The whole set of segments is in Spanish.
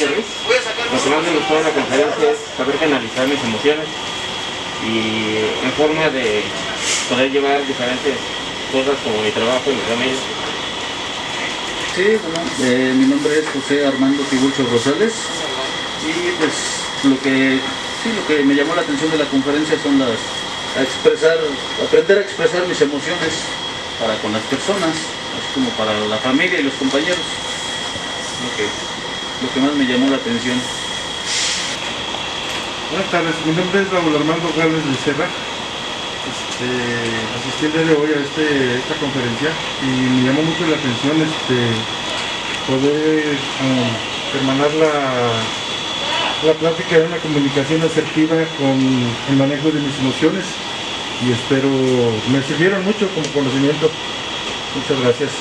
Ruiz. Lo que más me gustó de la conferencia es saber canalizar mis emociones y en forma de poder llevar diferentes cosas como mi trabajo y mi familia. Sí, bueno, mi nombre es José Armando Tiburcio Rosales y pues lo que me llamó la atención de la conferencia son aprender a expresar mis emociones para con las personas, así como para la familia y los compañeros, lo que más me llamó la atención. Buenas tardes, mi nombre es Raúl Armando Gálvez Becerra. Asistí el día de hoy a esta conferencia y me llamó mucho la atención poder hermanar la plática de una comunicación asertiva con el manejo de mis emociones y espero me sirvieron mucho como conocimiento. Muchas gracias.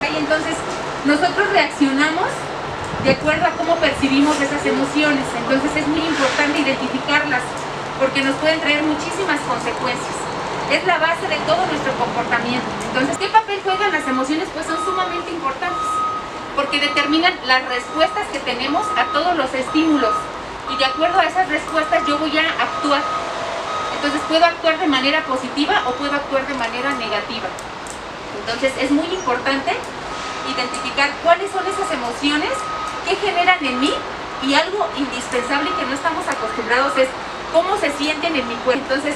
Entonces, nosotros reaccionamos de acuerdo a cómo percibimos esas emociones. Entonces es muy importante identificarlas porque nos pueden traer muchísimas consecuencias. Es la base de todo nuestro comportamiento. Entonces, ¿qué papel juegan las emociones? Pues son sumamente importantes porque determinan las respuestas que tenemos a todos los estímulos y de acuerdo a esas respuestas yo voy a actuar. Entonces puedo actuar de manera positiva o puedo actuar de manera negativa. Entonces es muy importante identificar cuáles son esas emociones que generan en mí y algo indispensable que no estamos acostumbrados es cómo se sienten en mi cuerpo. Entonces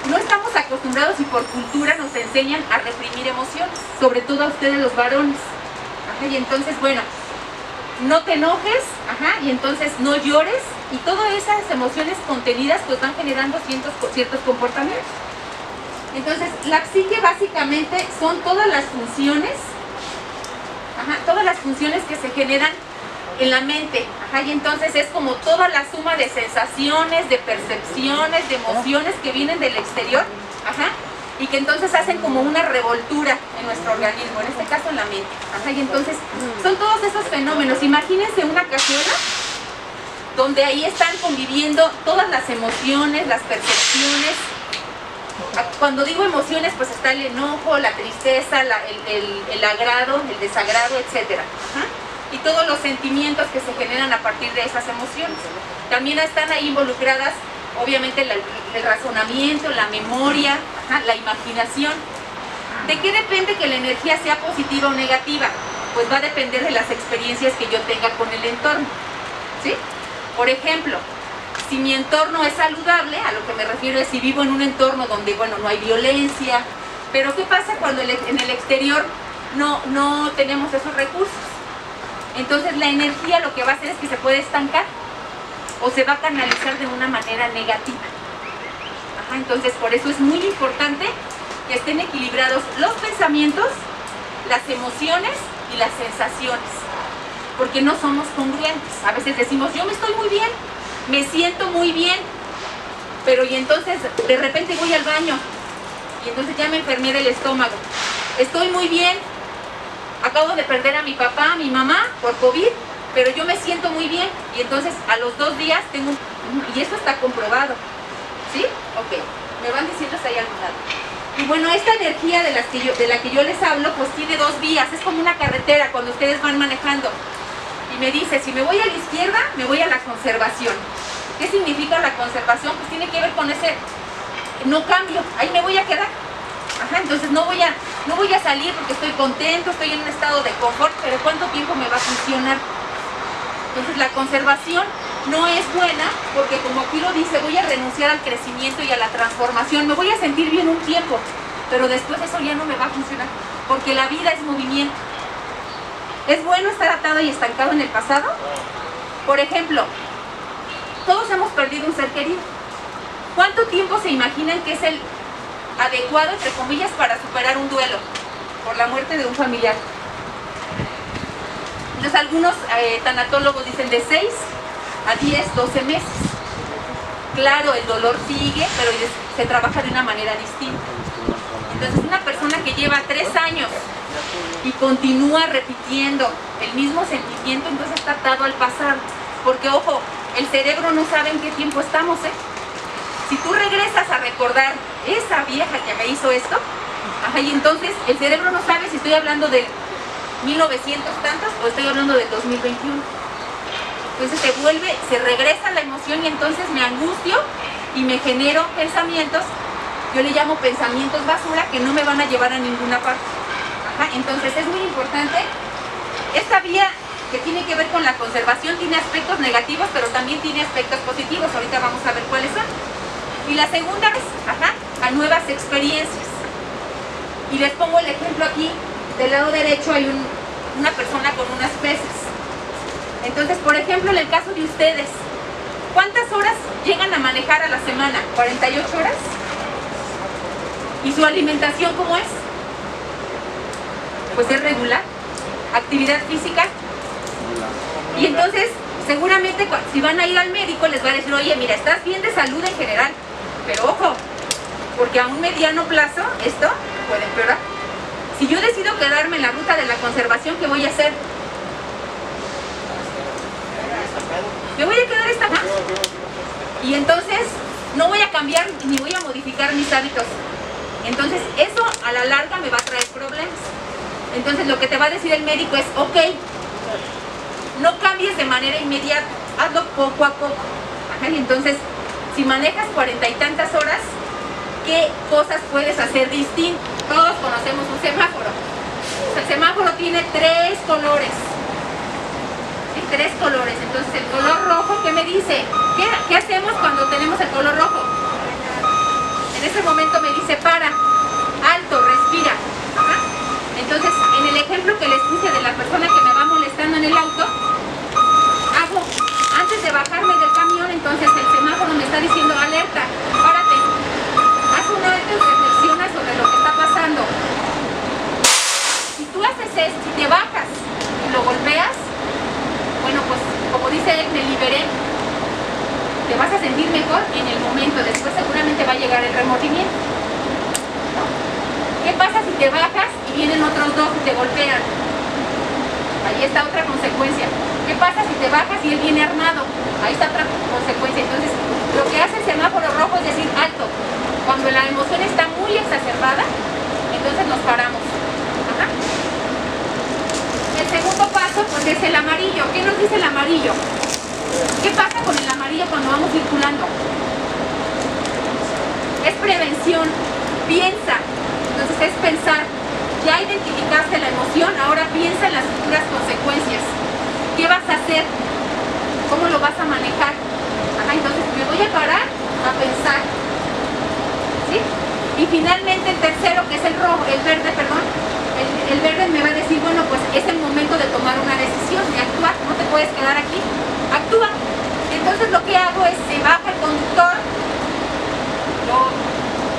no estamos acostumbrados y por cultura nos enseñan a reprimir emociones, sobre todo a ustedes los varones. Y entonces bueno, no te enojes, y entonces no llores y todas esas emociones contenidas pues van generando ciertos comportamientos. Entonces la psique básicamente son todas las funciones que se generan en la mente, y entonces es como toda la suma de sensaciones, de percepciones, de emociones que vienen del exterior, y que entonces hacen como una revoltura en nuestro organismo, en este caso en la mente, y entonces son todos esos fenómenos. Imagínense una cazuela donde ahí están conviviendo todas las emociones, las percepciones. Cuando digo emociones, pues está el enojo, la tristeza, el agrado, el desagrado, etc. Y todos los sentimientos que se generan a partir de esas emociones. También están ahí involucradas, obviamente, el razonamiento, la memoria, la imaginación. ¿De qué depende que la energía sea positiva o negativa? Pues va a depender de las experiencias que yo tenga con el entorno, ¿sí? Por ejemplo, si mi entorno es saludable, a lo que me refiero es si vivo en un entorno donde, bueno, no hay violencia, pero ¿qué pasa cuando en el exterior no tenemos esos recursos? Entonces la energía lo que va a hacer es que se puede estancar o se va a canalizar de una manera negativa. Entonces por eso es muy importante que estén equilibrados los pensamientos, las emociones y las sensaciones, porque no somos congruentes. A veces decimos, yo me estoy muy bien, me siento muy bien, pero y entonces de repente voy al baño y entonces ya me enfermé del estómago. Estoy muy bien, acabo de perder a mi papá, a mi mamá por COVID, pero yo me siento muy bien y entonces a los 2 días tengo y eso está comprobado, ¿sí? Ok, me van diciendo si hay algún lado. Y bueno, esta energía de la que yo les hablo, pues tiene 2 vías, es como una carretera cuando ustedes van manejando. Y me dice, si me voy a la izquierda, me voy a la conservación. ¿Qué significa la conservación? Pues tiene que ver con ese no cambio, ahí me voy a quedar. Entonces no voy a salir porque estoy contento, estoy en un estado de confort, pero ¿cuánto tiempo me va a funcionar? Entonces la conservación no es buena porque, como aquí lo dice, voy a renunciar al crecimiento y a la transformación. Me voy a sentir bien un tiempo, pero después eso ya no me va a funcionar porque la vida es movimiento. ¿Es bueno estar atado y estancado en el pasado? Por ejemplo, todos hemos perdido un ser querido. ¿Cuánto tiempo se imaginan que es el adecuado, entre comillas, para superar un duelo por la muerte de un familiar? Entonces algunos tanatólogos dicen de 6 a 10, 12 meses. Claro, el dolor sigue, pero se trabaja de una manera distinta. Entonces una persona que lleva 3 años y continúa repitiendo el mismo sentimiento, entonces está atado al pasado. Porque, ojo, el cerebro no sabe en qué tiempo estamos, Si tú regresas a recordar esa vieja que me hizo esto, ajá, y entonces el cerebro no sabe si estoy hablando del 1900 tantos o estoy hablando del 2021. Entonces se regresa la emoción y entonces me angustio y me genero pensamientos, yo le llamo pensamientos basura, que no me van a llevar a ninguna parte. Ajá, entonces es muy importante. Esta vía que tiene que ver con la conservación tiene aspectos negativos, pero también tiene aspectos positivos. Ahorita vamos a ver cuáles son. Y la segunda es, a nuevas experiencias. Y les pongo el ejemplo aquí. Del lado derecho hay una persona con unas pesas. Entonces, por ejemplo, en el caso de ustedes, ¿cuántas horas llegan a manejar a la semana? ¿48 horas? ¿Y su alimentación cómo es? Pues es regular. ¿Actividad física? Y entonces, seguramente si van a ir al médico les va a decir, oye, mira, estás bien de salud en general, pero ojo, porque a un mediano plazo esto puede empeorar. Si yo decido quedarme en la ruta de la conservación, ¿qué voy a hacer? Me voy a quedar estancada. Y entonces no voy a cambiar ni voy a modificar mis hábitos. Entonces eso a la larga me va a traer problemas. Entonces lo que te va a decir el médico es, ok, no cambies de manera inmediata, hazlo poco a poco. Ajá, y entonces, si manejas 40 y tantas horas, ¿qué cosas puedes hacer distinto? Todos conocemos un semáforo. El semáforo tiene 3 colores. ¿Sí? 3 colores. Entonces, el color rojo, ¿qué me dice? ¿Qué hacemos cuando tenemos el color rojo? En ese momento me dice, para, alto, respira. Ajá. Entonces, en el ejemplo que les puse de la persona que me va molestando en el auto, hago, antes de bajarme del camión, entonces el semáforo me está diciendo, alerta, párate, haz un alto y reflexiona sobre lo que está pasando. Si tú haces esto, si te bajas y lo golpeas, bueno, pues como dice él, me liberé, te vas a sentir mejor en el momento, después seguramente va a llegar el remordimiento. ¿Qué pasa si te bajas y vienen otros 2 y te golpean? Ahí está otra consecuencia. ¿Qué pasa si te bajas y él viene armado? Ahí está otra consecuencia. Entonces, lo que hace el semáforo rojo es decir, alto. Cuando la emoción está muy exacerbada, entonces nos paramos. Ajá. El segundo paso, pues, es el amarillo. ¿Qué nos dice el amarillo? ¿Qué pasa con el amarillo cuando vamos circulando? Es prevención. Piensa. Entonces es pensar, ya identificaste la emoción, ahora piensa en las futuras consecuencias. ¿Qué vas a hacer? ¿Cómo lo vas a manejar? Ajá, entonces me voy a parar a pensar. ¿Sí? Y finalmente el tercero, que es el verde, perdón. El verde me va a decir, bueno, pues es el momento de tomar una decisión, de actuar, no te puedes quedar aquí, actúa. Entonces lo que hago es, se baja el conductor,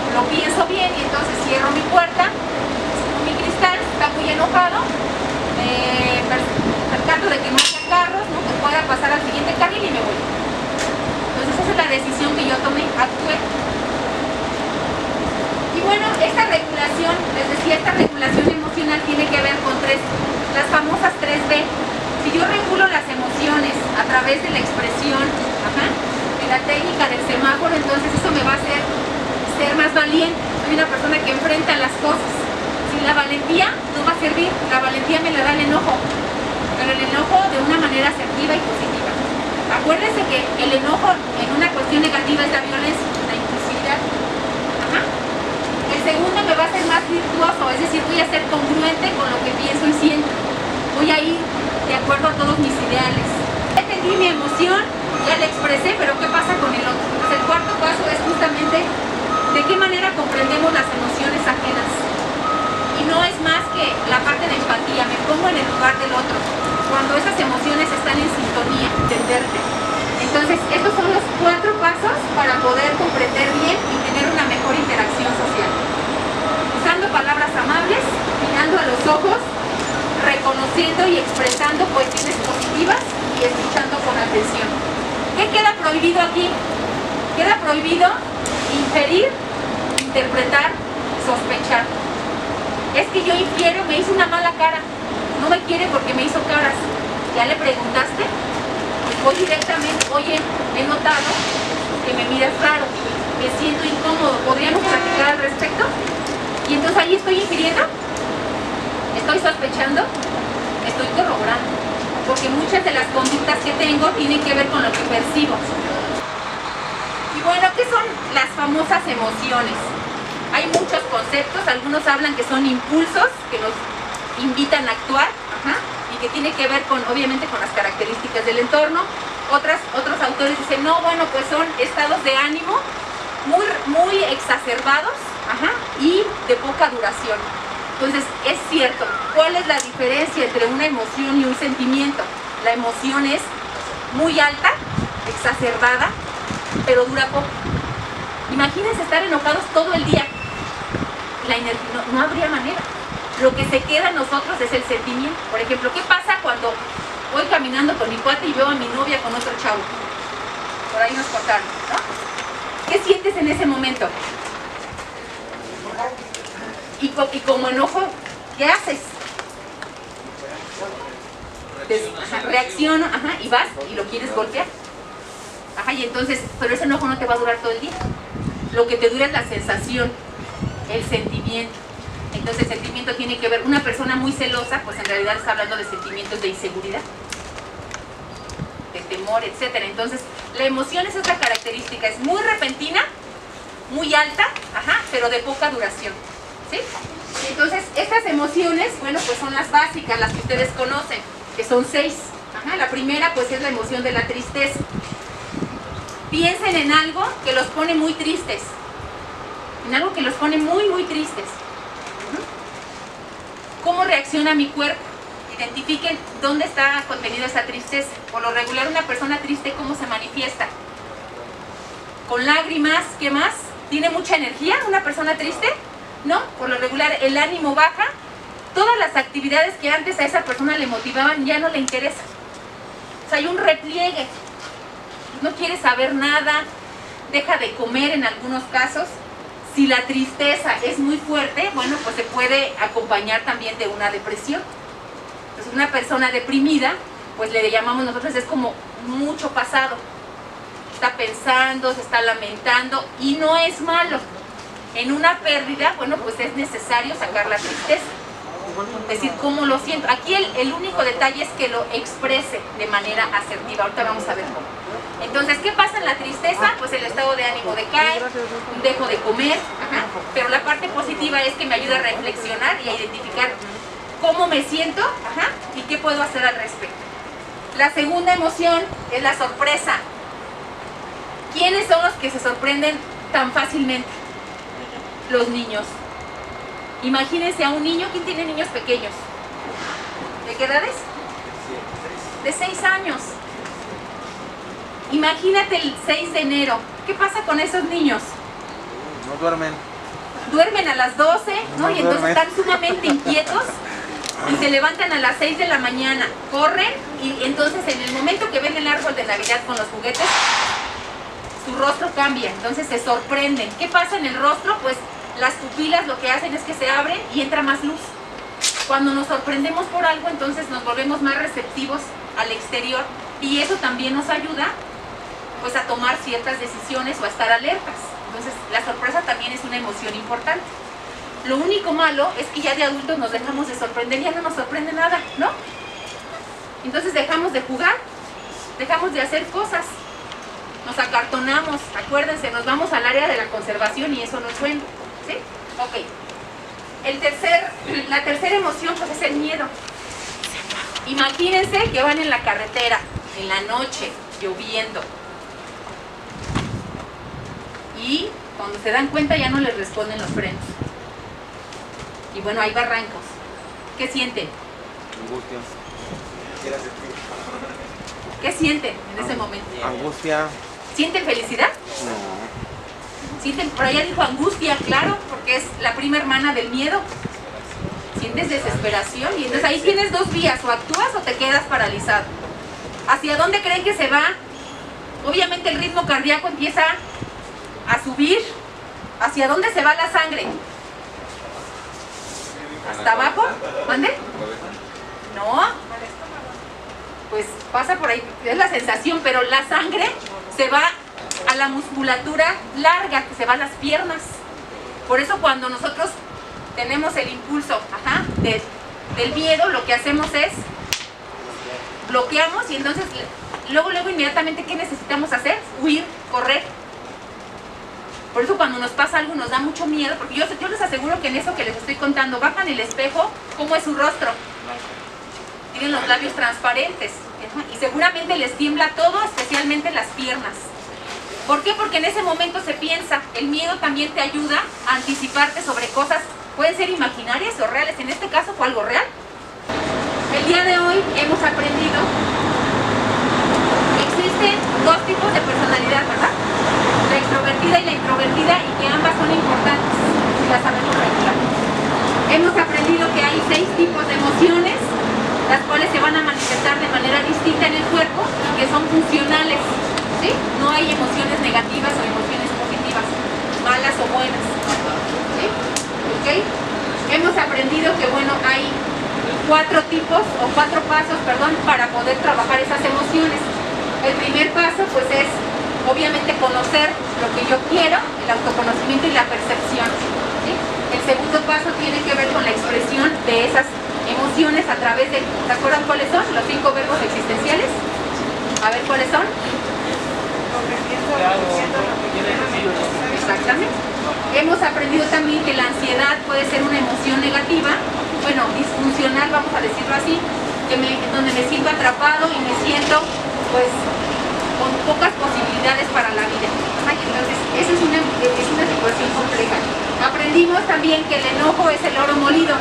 lo pienso bien y entonces cierro mi puerta, cierro mi cristal, está muy enojado, percato de que no haya carros, ¿no? Que pueda pasar al siguiente carril y me voy. Entonces esa es la decisión que yo tomé, actué. Y bueno, esta regulación, les decía, esta regulación emocional tiene que ver con las famosas 3B. Si yo regulo las emociones a través de la expresión, de la técnica del semáforo, entonces eso me va a hacer ser más valiente. Soy una persona que enfrenta las cosas. Sin la valentía no va a servir. La valentía me la da el enojo, pero el enojo de una manera asertiva y positiva. Acuérdense que el enojo en una cuestión negativa es la violencia, la impulsividad. Ajá. El segundo me va a hacer más virtuoso, es decir, voy a ser congruente con lo que pienso y siento. Voy a ir de acuerdo a todos mis ideales. Entendí mi emoción, ya la expresé, pero ¿qué pasa con el otro? Pues el cuarto paso es justamente de qué manera comprendemos las emociones ajenas. Y no es más que la parte de empatía, me pongo en el lugar del otro. Cuando esas emociones están en sintonía, entenderte. Entonces, estos son los 4 pasos para poder comprender bien y tener una mejor interacción social. Usando palabras amables, mirando a los ojos, reconociendo y expresando cuestiones positivas y escuchando con atención. ¿Qué queda prohibido aquí? Queda prohibido inferir, interpretar, sospechar. Es que yo infiero, me hizo una mala cara, no me quiere porque me hizo caras. ¿Ya le preguntaste? Voy directamente, oye, he notado que me miras raro. me siento incómodo, ¿podríamos platicar al respecto? Y entonces ahí estoy infiriendo, estoy sospechando, estoy corroborando, porque muchas de las conductas que tengo tienen que ver con lo que percibo. Y bueno, ¿qué son las famosas emociones? Hay muchos conceptos, algunos hablan que son impulsos que nos invitan a actuar, y que tiene que ver con, obviamente, con las características del entorno. Otros autores dicen, no, bueno, pues son estados de ánimo muy exacerbados, y de poca duración. Entonces, es cierto, ¿cuál es la diferencia entre una emoción y un sentimiento? La emoción es muy alta, exacerbada, pero dura poco. Imagínense estar enojados todo el día. La energía, no habría manera. Lo que se queda en nosotros es el sentimiento. Por ejemplo, ¿qué pasa cuando voy caminando con mi cuate y veo a mi novia con otro chavo? Por ahí nos contaron, ¿no? ¿Qué sientes en ese momento? Y como enojo, ¿qué haces? Reacciono, y vas y lo quieres golpear. Y entonces, pero ese enojo no te va a durar todo el día. Lo que te dura es la sensación, el sentimiento. Entonces el sentimiento tiene que ver, una persona muy celosa, pues en realidad está hablando de sentimientos de inseguridad, de temor, etcétera. Entonces la emoción es otra característica, es muy repentina, muy alta, pero de poca duración, ¿sí? Entonces estas emociones, bueno, pues son las básicas, las que ustedes conocen, que son 6. La primera pues es la emoción de la tristeza. Piensen en algo que los pone muy tristes, en algo que los pone muy tristes. ¿Cómo reacciona mi cuerpo? Identifiquen dónde está contenida esa tristeza. Por lo regular, una persona triste, ¿cómo se manifiesta? Con lágrimas, ¿qué más? ¿Tiene mucha energía una persona triste? No, por lo regular el ánimo baja. Todas las actividades que antes a esa persona le motivaban ya no le interesan. O sea, hay un repliegue. No quiere saber nada, deja de comer en algunos casos. Si la tristeza es muy fuerte, bueno, pues se puede acompañar también de una depresión. Entonces, una persona deprimida, pues le llamamos nosotros, es como mucho pasado. Está pensando, se está lamentando, y no es malo. En una pérdida, bueno, pues es necesario sacar la tristeza. Decir cómo lo siento. Aquí el único detalle es que lo exprese de manera asertiva. Ahorita vamos a ver cómo. Entonces, ¿qué pasa en la tristeza? Pues el estado de ánimo decae, dejo de comer, pero la parte positiva es que me ayuda a reflexionar y a identificar cómo me siento, y qué puedo hacer al respecto. La segunda emoción es la sorpresa. ¿Quiénes son los que se sorprenden tan fácilmente? Los niños. Imagínense a un niño. ¿Quién tiene niños pequeños? ¿De qué edades? De 6 años. Imagínate el 6 de enero. ¿Qué pasa con esos niños? No duermen. Duermen a las 12, ¿no? Y entonces están sumamente inquietos y se levantan a las 6 de la mañana, corren, y entonces en el momento que ven el árbol de Navidad con los juguetes, su rostro cambia, entonces se sorprenden. ¿Qué pasa en el rostro? Pues las pupilas lo que hacen es que se abren y entra más luz. Cuando nos sorprendemos por algo, entonces nos volvemos más receptivos al exterior, y eso también nos ayuda pues a tomar ciertas decisiones o a estar alertas. Entonces la sorpresa también es una emoción importante. Lo único malo es que ya de adultos nos dejamos de sorprender, ya no nos sorprende nada, ¿no? Entonces dejamos de jugar, dejamos de hacer cosas, nos acartonamos, acuérdense, nos vamos al área de la conservación y eso no es bueno, ¿sí? Ok. La tercera emoción pues es el miedo. Imagínense que van en la carretera, en la noche, lloviendo, y cuando se dan cuenta ya no les responden los frenos. Y bueno, hay barrancos. ¿Qué sienten? Angustia. ¿Qué sienten en ese momento? Angustia. ¿Sienten felicidad? No. ¿Sienten? Por allá dijo angustia, claro, porque es la prima hermana del miedo. Sientes desesperación, y entonces ahí tienes dos vías: o actúas o te quedas paralizado. ¿Hacia dónde creen que se va? Obviamente el ritmo cardíaco empieza a subir. ¿Hacia dónde se va la sangre? ¿Hasta abajo? ¿Mande? No. Pues pasa por ahí, es la sensación, pero la sangre se va a la musculatura larga que se va a las piernas. Por eso cuando nosotros tenemos el impulso del miedo, lo que hacemos es bloqueamos y entonces luego inmediatamente ¿qué necesitamos hacer? Huir, correr. Por eso cuando nos pasa algo nos da mucho miedo, porque yo les aseguro que en eso que les estoy contando, bajan el espejo, ¿cómo es su rostro? Tienen los labios transparentes y seguramente les tiembla todo, especialmente las piernas. ¿Por qué? Porque en ese momento se piensa, el miedo también te ayuda a anticiparte sobre cosas, pueden ser imaginarias o reales, en este caso fue algo real. El día de hoy hemos aprendido, existen dos tipos de personalidad, ¿verdad? La extrovertida y la introvertida, y que ambas son importantes si las sabemos regular. Hemos aprendido que hay 6 tipos de emociones, las cuales se van a manifestar de manera distinta en el cuerpo y que son funcionales, ¿sí? No hay emociones negativas o emociones positivas, malas o buenas, ¿sí? ¿Ok? Hemos aprendido que, bueno, hay 4 tipos o 4 pasos, perdón, para poder trabajar esas emociones. El primer paso, pues, es obviamente conocer lo que yo quiero, el autoconocimiento y la percepción, ¿sí? El segundo paso tiene que ver con la expresión de esas emociones a través de, ¿se acuerdan cuáles son? Los 5 verbos existenciales. A ver cuáles son. Exactamente. Hemos aprendido también que la ansiedad puede ser una emoción negativa, bueno, disfuncional, vamos a decirlo así, donde me siento atrapado y me siento, pues, con pocas posibilidades para la vida. Entonces, esa es una situación compleja. Aprendimos también que el enojo es el oro molido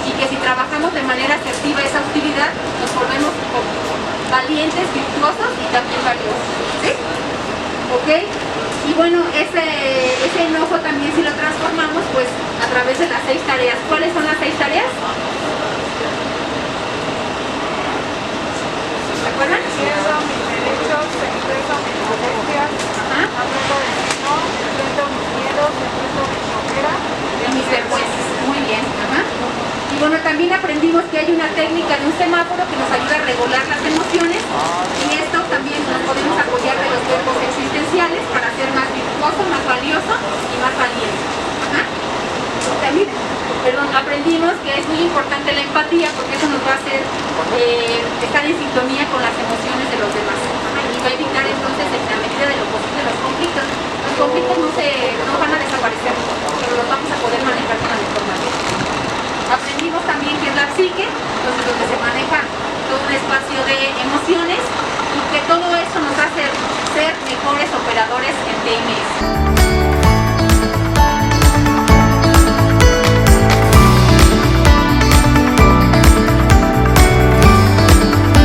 y que si trabajamos de manera asertiva esa utilidad, nos volvemos valientes, virtuosos y también valiosos. ¿Sí? ¿Ok? Y bueno, ese enojo también si lo transformamos, pues, a través de las 6 tareas. ¿Cuáles son las 6 tareas? ¿Se acuerdan? Entiendo mis derechos, expreso mis molestias, aprendo de mí, no, enfrento mis miedos, enfrento mi flojera. De mis vergüenzas, muy bien. Y bueno, también aprendimos que hay una técnica de un semáforo que nos ayuda a regular las emociones, y esto también nos podemos apoyar de los verbos existenciales para ser más virtuoso, más valioso y más valiente. También, aprendimos que es muy importante la empatía, porque eso nos va a hacer estar en sintonía con las emociones de los demás, y va a evitar entonces en la medida de lo posible los conflictos. Los conflictos no van a desaparecer, pero los vamos a poder manejar de una mejor manera. Aprendimos también que es la psique, entonces donde se maneja todo un espacio de emociones, y que todo eso nos hace ser mejores operadores en TMS.